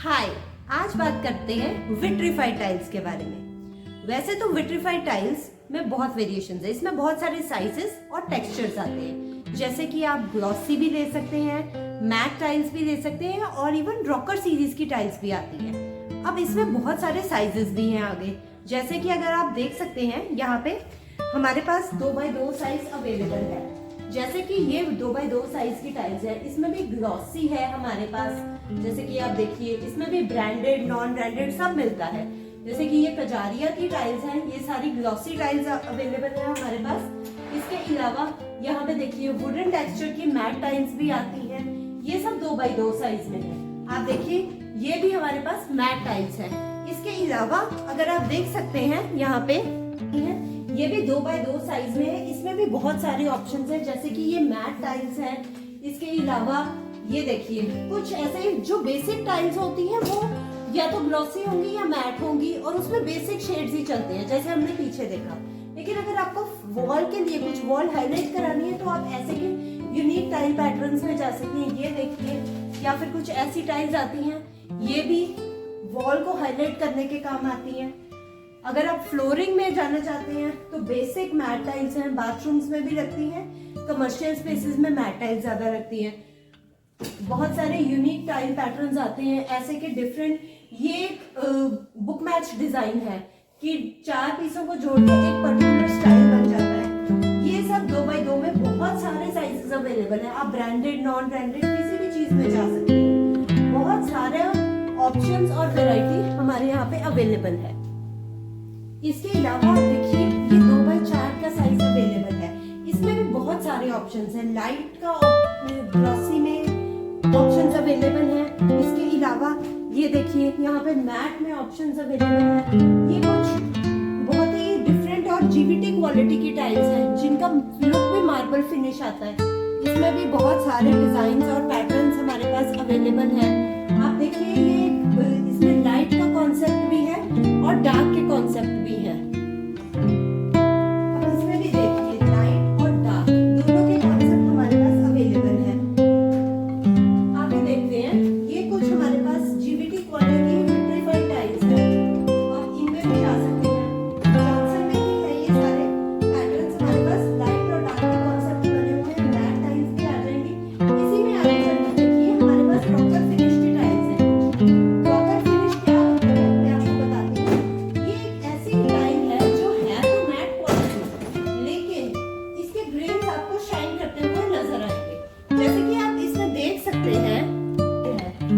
हाय, आज बात करते हैं विट्रीफाइड टाइल्स के बारे में। वैसे तो विट्रीफाइड टाइल्स में बहुत वेरिएशंस है, इसमें बहुत सारे साइजेस और टेक्सचर्स आते हैं। जैसे कि आप ग्लॉसी भी ले सकते हैं, मैट टाइल्स भी ले सकते हैं और इवन रॉकर सीरीज की टाइल्स भी आती है। अब इसमें बहुत सारे साइजेस भी हैं आगे। जैसे कि अगर आप देख सकते हैं यहाँ पे हमारे पास 2x2 साइज अवेलेबल है। जैसे कि ये 2x2 साइज की टाइल्स है, इसमें भी ग्लॉसी है हमारे पास। जैसे कि आप देखिए इसमें भी ब्रांडेड नॉन ब्रांडेड सब मिलता है। जैसे कि ये कजारिया की टाइल्स हैं, ये सारी ग्लॉसी टाइल्स अवेलेबल है हमारे पास। इसके अलावा यहाँ पे देखिए वुडन टेक्सचर की मैट टाइल्स भी आती हैं। ये सब 2x2 साइज में है। आप देखिए ये भी हमारे पास मैट टाइल्स है। इसके अलावा अगर आप देख सकते हैं यहाँ पे ये भी 2x2 साइज में है। इसमें भी बहुत सारे ऑप्शंस हैं। जैसे कि ये मैट टाइल्स है। इसके अलावा ये देखिए कुछ ऐसे जो बेसिक टाइल्स होती हैं वो या तो ग्लॉसी होंगी या मैट होंगी और उसमें बेसिक शेड्स ही चलते हैं, जैसे हमने पीछे देखा। लेकिन अगर आपको वॉल के लिए कुछ वॉल हाईलाइट करानी है तो आप ऐसे के यूनिक टाइल पैटर्न्स में जा सकते हैं। ये देखिए, या फिर कुछ ऐसी टाइल्स आती हैं, ये भी वॉल को हाईलाइट करने के काम आती हैं। अगर आप फ्लोरिंग में जाना चाहते हैं तो बेसिक मैट टाइल्स हैं, बाथरूम्स में भी लगती हैं, कमर्शियल स्पेसेस में मैट टाइल्स ज्यादा लगती हैं। बहुत सारे यूनिक टाइल पैटर्न्स आते हैं ऐसे के डिफरेंट। ये एक बुक मैच डिजाइन है कि 4 पीसों को जोड़ के एक पर्टिकुलर स्टाइल बन जाता है। ये सब 2x2 में बहुत सारे साइजेस अवेलेबल है। आप ब्रांडेड नॉन ब्रांडेड किसी भी चीज में जा सकते हैं। बहुत सारे ऑप्शंस और वैरायटी हमारे यहाँ पे अवेलेबल है। इसके अलावा देखिए ये 2x4 का साइज अवेलेबल है। इसमें भी बहुत सारे ऑप्शंस हैं। लाइट का ग्लॉसी में ऑप्शंस अवेलेबल है। इसके अलावा ये देखिए यहाँ पे मैट में ऑप्शंस अवेलेबल है। ये कुछ बहुत ही डिफरेंट और जीवीटी क्वालिटी की टाइल्स हैं जिनका लुक भी मार्बल फिनिश आता है। इसमें भी बहुत सारे डिजाइन और पैटर्न्स हमारे पास अवेलेबल है। आप देखिए ये इसमें लाइट का कॉन्सेप्ट भी है और डार्क के कॉन्सेप्ट भी है। अब इसमें भी देखिए लाइट और डार्क दोनों के कॉन्सेप्ट हमारे पास अवेलेबल है। आगे देखते हैं ये कुछ हमारे पास जीवीटी क्वालिटी विट्रीफाइड टाइल्स है। आप इनमें भी जा सकते हैं। जॉनसन में ही है ये सारे पैटर्न्स हमारे पास। लाइट और डार्क के कॉन्सेप्ट बने हुए हैं। मैट टाइल्स भी आ जाएंगी। इसी में आगे चलते देखिए हमारे पास रॉकर फिनिश की टाइल्स है। रॉकर फिनिश क्या होता है मैं आपको बताती हूँ। ये एक ऐसी टाइल है जो है तो मैट क्वालिटी, लेकिन इसके ग्रेन्स आपको शाइन करते हुए नजर आएंगे। जैसे कि आप इसमें देख सकते हैं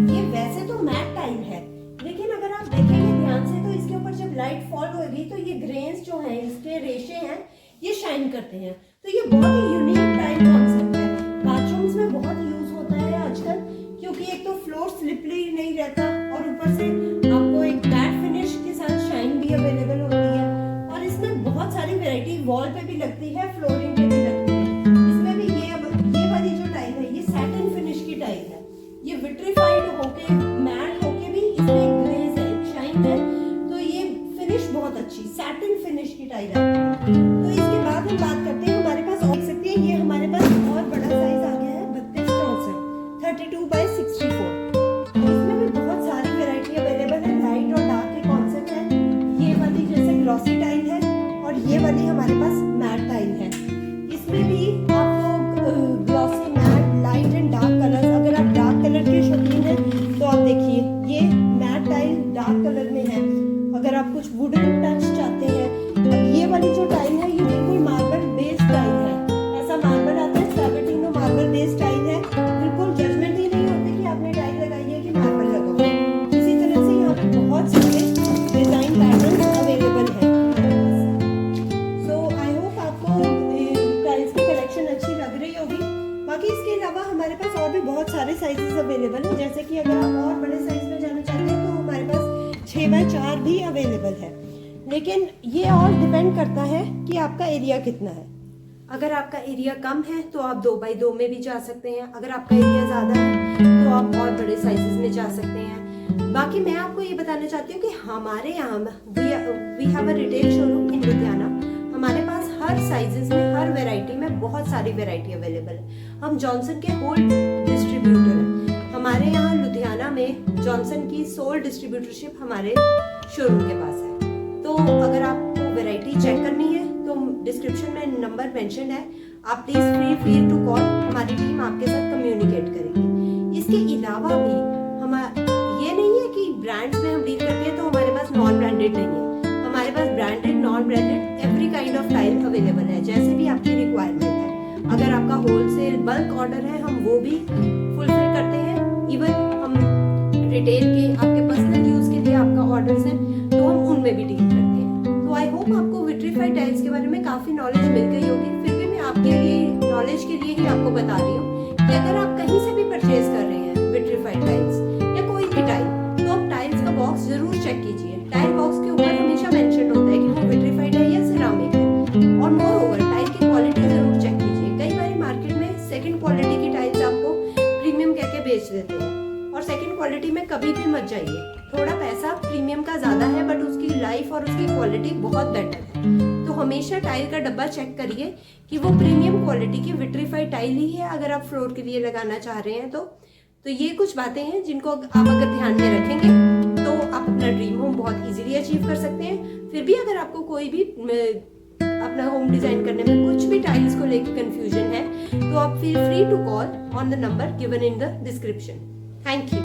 ये वैसे तो मैट टाइल है, लेकिन अगर आप देखेंगे ध्यान से तो इसके ऊपर जब लाइट फॉल होगी तो ये ग्रेन्स जो हैं, इसके रेशे हैं, ये शाइन करते हैं। तो ये बहुत ही यूनिक टाइल कॉन्सेप्ट है। बाथरूम्स में बहुत यूज होता है आजकल, क्योंकि एक तो फ्लोर स्लिपरी नहीं रहता और ऊपर से आपको एक मैट फिनिश के साथ शाइन भी अवेलेबल होती है। और इसमें बहुत सारी वैरायटी वॉल पे भी लगती है, फ्लोरिंग पे भी लगती है। इसमें भी ये वाली जो टाइल है ये सैटिन फिनिश की टाइल है। ये विट्रीफाइड होके मैट होके भी इसमें एक ग्लेज है, एक शाइन है। तो ये फिनिश बहुत अच्छी सैटिन फिनिश की टाइल है। तो इसके बाद हम बात करते हैं हमारे पास देख सकते हैं ये हमारे पास और बड़ा साइज आ गया है 32x64। इसमें भी बहुत सारी वैरायटी अवेलेबल है। लाइट और डार्क के कॉन्सेप्ट है। ये वाली जैसे ग्लॉसी टाइल है और ये वाली हमारे पास मैट टाइल है। इसमें भी आपको glossy, matte, light and dark colours, अगर आप डार्क कलर के शौकीन हैं तो आप देखिए ये मैट टाइल डार्क कलर में है। अगर आप कुछ वुडन टच चाहते हैं, अब ये वाली जो टाइल है ये बिल्कुल मार्बल बेस्ड टाइल है। ऐसा मार्बल आता है ट्रावेर्टिनो मार्बल बेस्ड टाइल है। बिल्कुल जजमेंट ही नहीं होती कि आपने टाइल लगाई है कि मार्बल लगा हो। इसी तरह से यहाँ पे बहुत सारे डिजाइन पैटर्न अवेलेबल है। सो आई होप आपको टाइल्स की कलेक्शन अच्छी लग रही होगी। बाकी इसके अलावा हमारे पास और भी बहुत सारे साइजेस अवेलेबल हैं। जैसे कि अगर आप और बड़े साइज में जाना चाहते हैं तो हमारे पास 6x4 भी अवेलेबल है। लेकिन ये और डिपेंड करता है कि आपका एरिया कितना है। अगर आपका एरिया कम है तो आप 2x2 में भी जा सकते हैं। अगर आपका एरिया ज़्यादा है तो आप और बड़े साइजेस में जा सकते हैं। बाकी मैं आपको ये बताना चाहती हूँ कि हमारे यहाँ we have a retail showroom in Ludhiana. हमारे पास हर साइजेस में, हर वैरायटी में बहुत सारी वैरायटी अवेलेबल है। हम जॉनसन के होल डिस्ट्रीब्यूटर हैं। हमारे यहाँ लुधियाना में जॉनसन की सोल डिस्ट्रीब्यूटरशिप हमारे शोरूम के पास है। तो अगर आपको वैरायटी चेक करनी है तो डिस्क्रिप्शन में नंबर मेंशन है, आप प्लीज फ्री टू कॉल, हमारी टीम आपके साथ कम्युनिकेट करेगी। इसके अलावा भी हम ये नहीं है कि ब्रांड्स में हम डील करते हैं तो हमारे पास नॉन ब्रांडेड नहीं है, हमारे पास branded non branded every kind of tile available है, जैसे भी आपकी रिक्वायरमेंट है। अगर आपका होलसेल बल्क ऑर्डर है हम वो भी फुलफिल करते हैं, इवन हम रिटेल के आपके पर्सनल यूज के लिए आपका ऑर्डर्स है तो हम उनमें भी डील करते हैं। तो आई होप आपको विट्रीफाइड टाइल्स के बारे में काफी नॉलेज मिल गई होगी। फिर भी मैं आपके लिए नॉलेज के लिए ही आपको बता रही हूँ कि अगर आप कहीं से भी परचेज कर रहे हैं विट्रीफाइड टाइल्स या कोई भी टाइल, तो आप टाइल्स का बॉक्स जरूर चेक कीजिए। टाइल बॉक्स के ऊपर हमेशा मेंशन होता है कि वो विट्रीफाइड है या सिरामिक है, और मोर ओवर टाइल की क्वालिटी जरूर चेक कीजिए। कई बार मार्केट में सेकंड क्वालिटी की टाइल्स आपको प्रीमियम कह के बेच देते हैं, और सेकंड क्वालिटी में कभी भी मत जाइए। थोड़ा पैसा प्रीमियम का ज्यादा है बट उसकी लाइफ और उसकी क्वालिटी बहुत बेटर है। तो हमेशा टाइल का डब्बा चेक करिए कि वो प्रीमियम क्वालिटी की विट्रीफाइड टाइल ही है अगर आप फ्लोर के लिए लगाना चाह रहे हैं तो ये कुछ बातें हैं जिनको आप अगर ध्यान में रखेंगे तो आप अपना ड्रीम होम बहुत इजीली अचीव कर सकते हैं। फिर भी अगर आपको कोई भी अपना होम डिजाइन करने में कुछ भी टाइल्स को लेकर कंफ्यूजन है तो आप feel free to call on the number given in the description. Thank you.